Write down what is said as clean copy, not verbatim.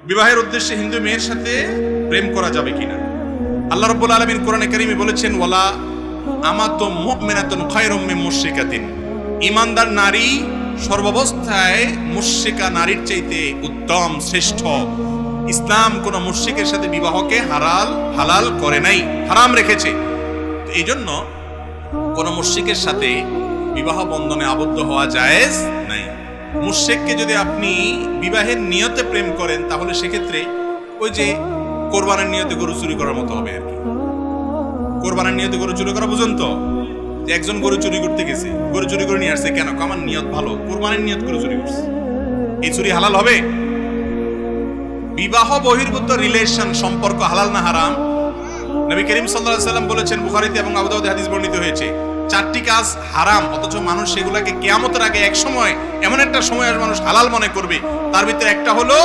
বিবাহের উদ্দেশ্যে হিন্দু মেয়ের সাথে প্রেম করা যাবে কিনা। আল্লাহ রাব্বুল আলামিন কোরআনে কারিমে বলেছেন, ওয়ালা আমাতুম মুমিনাতুন খায়রুম মিন মুশরিকাতিন, ঈমানদার নারী সর্বাবস্থায় মুশরিকা নারীর চাইতে উত্তম, শ্রেষ্ঠ। ইসলাম কোন মুশরিকের সাথে বিবাহকে হালাল করে নাই, হারাম রেখেছে। তো এই জন্য কোন মুশরিকের সাথে বিবাহ বন্ধনে আবদ্ধ হওয়া জায়েজ নাই। মুশরিককে যদি আপনি বিবাহের নিয়তে প্রেম করেন, তাহলে সেক্ষেত্রে ওই যে কোরবানের নিয়তে গরু চুরি করার মতো হবে আর কি। কোরবানের নিয়তে গরু চুরি করা বুঝুন তো, যে একজন গরু চুরি করতে গেছে, গরু চুরি করে নিয়ে আসছে, কেন? আমার নিয়ত ভালো, কোরবানের নিয়ত করে চুরি করছে, এই চুরি হালাল হবে? বিবাহ বহির্ভূত রিলেশন, সম্পর্ক হালাল না হারাম? নবী করিম সাল্লাল্লাহু আলাইহি সাল্লাম বলেছেন, বুখারীতে এবং আবু দাউদে হাদিস বর্ণিত হয়েছে, 4টি কাজ হারাম, অথচ মানুষ সেগুলোকে কিয়ামতের আগে এক সময়, এমন একটা সময় মানুষ হালাল মনে করবে। তার ভিতরে একটা হলো